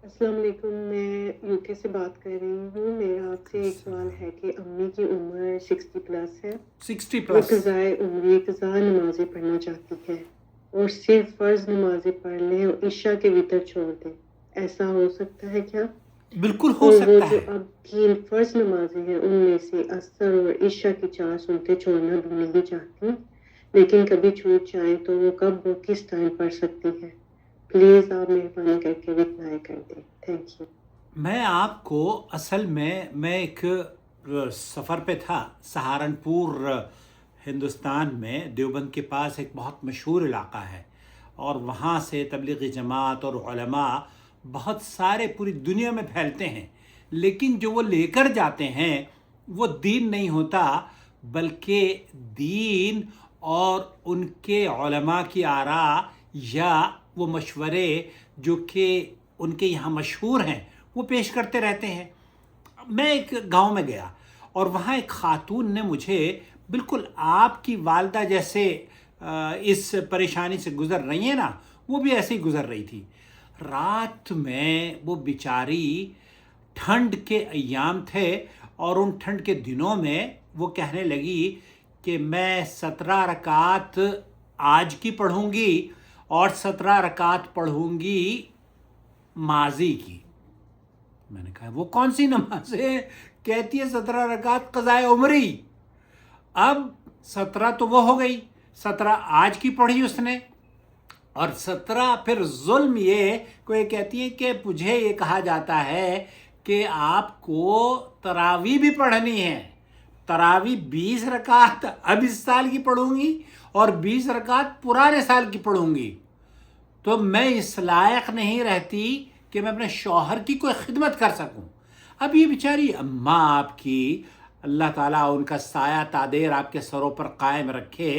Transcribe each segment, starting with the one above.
السلام علیکم، میں UK سے بات کر رہی ہوں۔ میرا آپ سے ایک سوال ہے کہ امی کی عمر 60 پلس ہے۔ 60 وہ پلس قضائے عمری قضا نمازیں پڑھنا چاہتی ہے اور صرف فرض نمازیں پڑھ لیں اور عشاء کے وتر چھوڑ دیں، ایسا ہو سکتا ہے کیا؟ بالکل ہو اور وہ سکتا جو ہے۔ اب 3 فرض نمازیں ہیں ان میں سے عصر اور عشاء کی 4 سنتیں چھوڑنا بھی نہیں چاہتی، لیکن کبھی چھوٹ جائیں تو وہ کب اور کس ٹائم پڑھ سکتی ہے؟ پلیز آپ مہربانی کر کے رپلائی کر دیں، تھینک یو۔ میں آپ کو اصل میں ایک سفر پہ تھا سہارنپور، ہندوستان میں دیوبند کے پاس ایک بہت مشہور علاقہ ہے، اور وہاں سے تبلیغی جماعت اور علماء بہت سارے پوری دنیا میں پھیلتے ہیں، لیکن جو وہ لے کر جاتے ہیں وہ دین نہیں ہوتا، بلکہ دین اور ان کے علماء کی آراء یا وہ مشورے جو کہ ان کے یہاں مشہور ہیں وہ پیش کرتے رہتے ہیں۔ میں ایک گاؤں میں گیا اور وہاں ایک خاتون نے مجھے بالکل آپ کی والدہ جیسے اس پریشانی سے گزر رہی ہیں نا، وہ بھی ایسے ہی گزر رہی تھی۔ رات میں وہ بیچاری، ٹھنڈ کے ایام تھے اور ان ٹھنڈ کے دنوں میں وہ کہنے لگی کہ میں 17 رکعت آج کی پڑھوں گی اور 17 رکعت پڑھوں گی ماضی کی۔ میں نے کہا وہ کون سی نماز ہے؟ کہتی ہے 17 رکعت قضائے عمری۔ اب 17 تو وہ ہو گئی، 17 آج کی پڑھی اس نے، اور 17 پھر ظلم یہ کوئی کہتی ہے کہ مجھے یہ کہا جاتا ہے کہ آپ کو تراویح بھی پڑھنی ہے، تراویح 20 رکعت اب اس سال کی پڑھوں گی اور 20 رکعت پرانے سال کی پڑھوں گی، تو میں اس لائق نہیں رہتی کہ میں اپنے شوہر کی کوئی خدمت کر سکوں۔ اب یہ بیچاری اماں آپ کی، اللہ تعالیٰ ان کا سایہ تادیر آپ کے سروں پر قائم رکھے،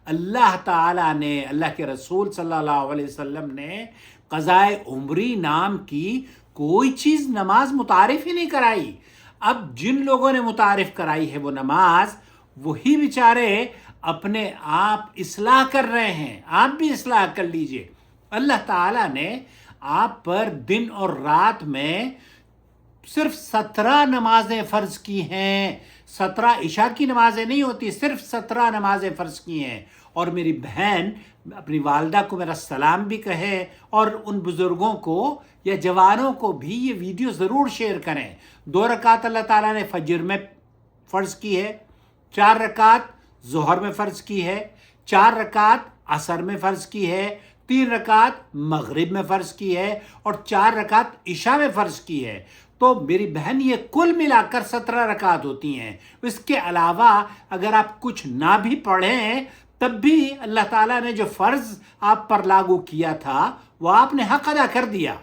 اللہ تعالیٰ نے، اللہ کے رسول صلی اللہ علیہ وسلم نے قضائے عمری نام کی کوئی چیز نماز متعارف ہی نہیں کرائی۔ اب جن لوگوں نے متعارف کرائی ہے وہ نماز، وہی بیچارے اپنے آپ اصلاح کر رہے ہیں۔ آپ بھی اصلاح کر لیجئے۔ اللہ تعالیٰ نے آپ پر دن اور رات میں صرف 17 نمازیں فرض کی ہیں، 17 عشاء کی نمازیں نہیں ہوتی، صرف 17 نمازیں فرض کی ہیں۔ اور میری بہن اپنی والدہ کو میرا سلام بھی کہے، اور ان بزرگوں کو یا جوانوں کو بھی یہ ویڈیو ضرور شیئر کریں۔ 2 رکعت اللہ تعالیٰ نے فجر میں فرض کی ہے، 4 رکعت ظہر میں فرض کی ہے، 4 رکعت عصر میں فرض کی ہے، 3 رکعت مغرب میں فرض کی ہے، اور 4 رکعت عشاء میں فرض کی ہے۔ تو میری بہن یہ کل ملا کر 17 رکعت ہوتی ہیں۔ اس کے علاوہ اگر آپ کچھ نہ بھی پڑھیں تب بھی اللہ تعالیٰ نے جو فرض آپ پر لاگو کیا تھا وہ آپ نے حق ادا کر دیا۔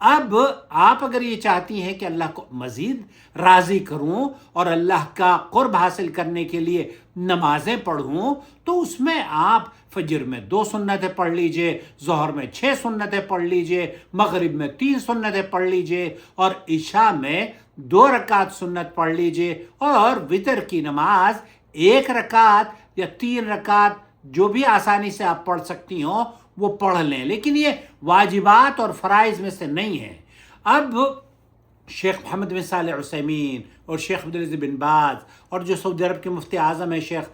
اب آپ اگر یہ چاہتی ہیں کہ اللہ کو مزید راضی کروں اور اللہ کا قرب حاصل کرنے کے لیے نمازیں پڑھوں، تو اس میں آپ فجر میں 2 سنتیں پڑھ لیجئے، ظہر میں 6 سنتیں پڑھ لیجئے، مغرب میں 3 سنتیں پڑھ لیجئے، اور عشاء میں 2 رکعت سنت پڑھ لیجئے، اور وتر کی نماز 1 رکعت یا 3 رکعت جو بھی آسانی سے آپ پڑھ سکتی ہوں وہ پڑھ لیں، لیکن یہ واجبات اور فرائض میں سے نہیں ہے۔ اب شیخ محمد بن صالح عثیمین اور شیخ عبدالعزیز بن باز اور جو سعودی عرب کے مفتی اعظم ہے شیخ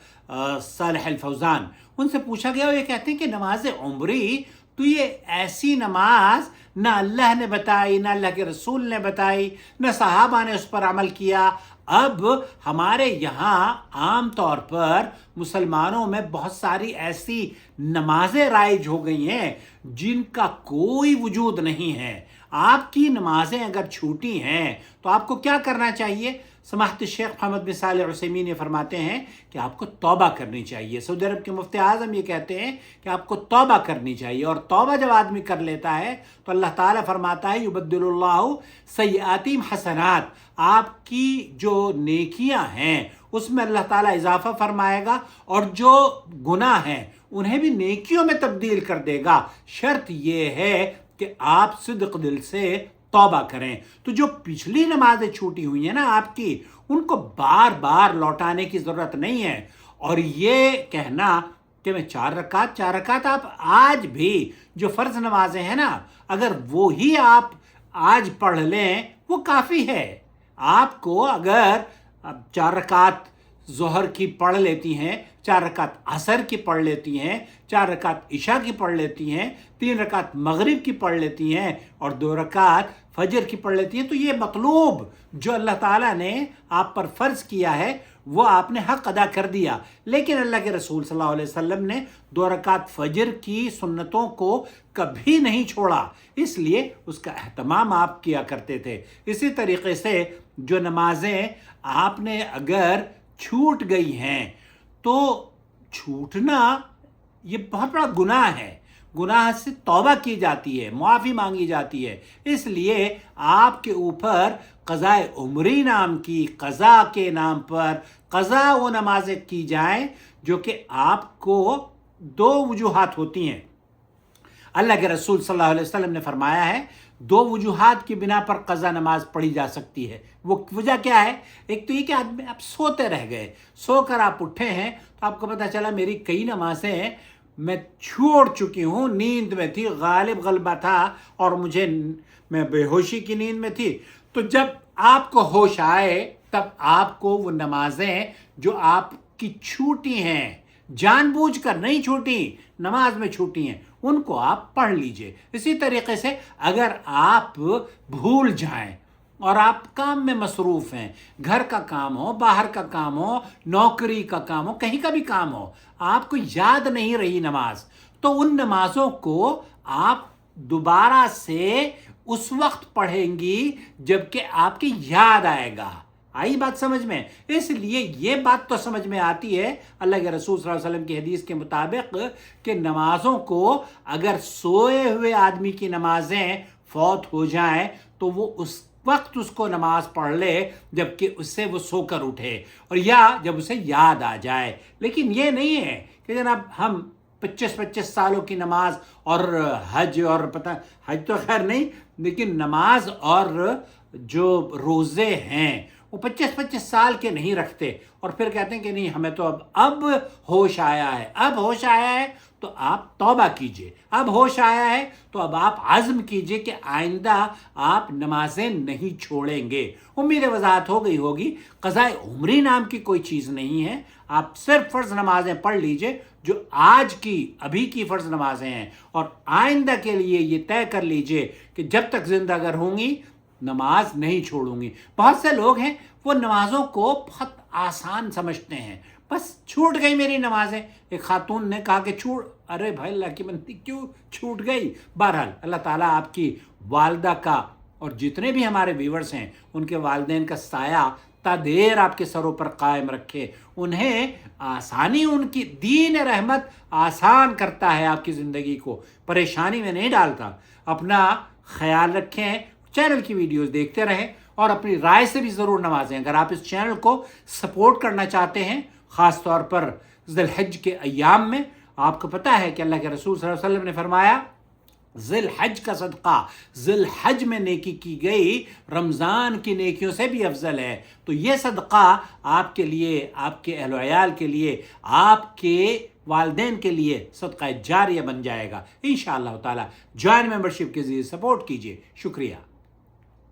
صالح الفوزان، ان سے پوچھا گیا، وہ یہ کہتے ہیں کہ نماز عمری تو یہ ایسی نماز نہ اللہ نے بتائی، نہ اللہ کے رسول نے بتائی، نہ صحابہ نے اس پر عمل کیا۔ اب ہمارے یہاں عام طور پر مسلمانوں میں بہت ساری ایسی نمازیں رائج ہو گئی ہیں جن کا کوئی وجود نہیں ہے۔ آپ کی نمازیں اگر چھوٹی ہیں تو آپ کو کیا کرنا چاہیے؟ سماحت شیخ محمد بن صالح عثیمین یہ فرماتے ہیں کہ آپ کو توبہ کرنی چاہیے۔ سعودی عرب کے مفتی اعظم یہ کہتے ہیں کہ آپ کو توبہ کرنی چاہیے، اور توبہ جب آدمی کر لیتا ہے تو اللہ تعالیٰ فرماتا ہے یبدل اللہ سیئاتہم حسنات، آپ کی جو نیکیاں ہیں اس میں اللہ تعالیٰ اضافہ فرمائے گا، اور جو گناہ ہیں انہیں بھی نیکیوں میں تبدیل کر دے گا۔ شرط یہ ہے کہ آپ صدق دل سے توبہ کریں۔ تو جو پچھلی نمازیں چھوٹی ہوئی ہیں نا آپ کی، ان کو بار بار لوٹانے کی ضرورت نہیں ہے۔ اور یہ کہنا کہ میں 4 رکعت آپ آج بھی جو فرض نمازیں ہیں نا، اگر وہی آپ آج پڑھ لیں وہ کافی ہے. آپ کو اگر 4 رکعت ظہر کی پڑھ لیتی ہیں، 4 رکعت عصر کی پڑھ لیتی ہیں، 4 رکعت عشاء کی پڑھ لیتی ہیں، 3 رکعت مغرب کی پڑھ لیتی ہیں اور 2 رکعت فجر کی پڑھ لیتی ہیں، تو یہ مطلوب جو اللہ تعالیٰ نے آپ پر فرض کیا ہے وہ آپ نے حق ادا کر دیا. لیکن اللہ کے رسول صلی اللہ علیہ وسلم نے 2 رکعت فجر کی سنتوں کو کبھی نہیں چھوڑا، اس لیے اس کا اہتمام آپ کیا کرتے تھے. اسی طریقے سے جو نمازیں آپ نے اگر چھوٹ گئی ہیں تو چھوٹنا یہ بہت بڑا گناہ ہے. گناہ سے توبہ کی جاتی ہے، معافی مانگی جاتی ہے. اس لیے آپ کے اوپر قضاء عمری نام کی قضا کے نام پر قضا وہ نمازیں کی جائیں جو کہ آپ کو 2 وجوہات ہوتی ہیں. اللہ کے رسول صلی اللہ علیہ وسلم نے فرمایا ہے 2 وجوہات کی بنا پر قضا نماز پڑھی جا سکتی ہے. وہ وجہ کیا ہے؟ ایک تو یہ کہ آدمی آپ سوتے رہ گئے، سو کر آپ اٹھے ہیں تو آپ کو پتہ چلا میری کئی نمازیں میں چھوڑ چکی ہوں، نیند میں تھی، غلبہ تھا اور میں بے ہوشی کی نیند میں تھی. تو جب آپ کو ہوش آئے تب آپ کو وہ نمازیں جو آپ کی چھوٹی ہیں، جان بوجھ کر نہیں چھوٹی، نماز میں چھوٹی ہیں، ان کو آپ پڑھ لیجئے. اسی طریقے سے اگر آپ بھول جائیں اور آپ کام میں مصروف ہیں، گھر کا کام ہو، باہر کا کام ہو، نوکری کا کام ہو، کہیں کا بھی کام ہو، آپ کو یاد نہیں رہی نماز، تو ان نمازوں کو آپ دوبارہ سے اس وقت پڑھیں گی جب کہ آپ کی یاد آئے گا. آئی بات سمجھ میں؟ اس لیے یہ بات تو سمجھ میں آتی ہے اللہ کے رسول صلی اللہ علیہ وسلم کی حدیث کے مطابق کہ نمازوں کو اگر سوئے ہوئے آدمی کی نمازیں فوت ہو جائیں تو وہ اس وقت اس کو نماز پڑھ لے جب کہ اس سے وہ سو کر اٹھے اور یا جب اسے یاد آ جائے. لیکن یہ نہیں ہے کہ جناب ہم 25 سالوں کی نماز اور حج اور حج تو خیر نہیں، لیکن نماز اور جو روزے ہیں وہ 25 سال کے نہیں رکھتے اور پھر کہتے ہیں کہ نہیں ہمیں تو اب ہوش آیا ہے. اب ہوش آیا ہے تو آپ توبہ کیجئے، اب ہوش آیا ہے تو اب آپ عزم کیجئے کہ آئندہ آپ نمازیں نہیں چھوڑیں گے. امید وضاحت ہو گئی ہوگی. قضاء عمری نام کی کوئی چیز نہیں ہے. آپ صرف فرض نمازیں پڑھ لیجئے جو آج کی ابھی کی فرض نمازیں ہیں اور آئندہ کے لیے یہ طے کر لیجئے کہ جب تک زندہ اگر ہوں گی نماز نہیں چھوڑوں گی. بہت سے لوگ ہیں وہ نمازوں کو بہت آسان سمجھتے ہیں، بس چھوٹ گئی میری نمازیں. ایک خاتون نے کہا کہ ارے بھائی اللہ کی بندی کیوں چھوٹ گئی؟ بہرحال اللہ تعالیٰ آپ کی والدہ کا اور جتنے بھی ہمارے ویورز ہیں ان کے والدین کا سایہ تا دیر آپ کے سروں پر قائم رکھے. انہیں آسانی، ان کی دین رحمت آسان کرتا ہے آپ کی زندگی کو، پریشانی میں نہیں ڈالتا. اپنا خیال رکھیں، چینل کی ویڈیوز دیکھتے رہیں اور اپنی رائے سے بھی ضرور نوازیں. اگر آپ اس چینل کو سپورٹ کرنا چاہتے ہیں خاص طور پر ذی الحج کے ایام میں، آپ کو پتہ ہے کہ اللہ کے رسول صلی اللہ علیہ وسلم نے فرمایا ذی الحج کا صدقہ ذی الحج میں نیکی کی گئی رمضان کی نیکیوں سے بھی افضل ہے. تو یہ صدقہ آپ کے لیے، آپ کے اہل و عیال کے لیے، آپ کے والدین کے لیے صدقہ جاریہ بن جائے گا انشاءاللہ تعالی. جوائن ممبرشپ کے ذریعے سپورٹ کیجئے. شکریہ.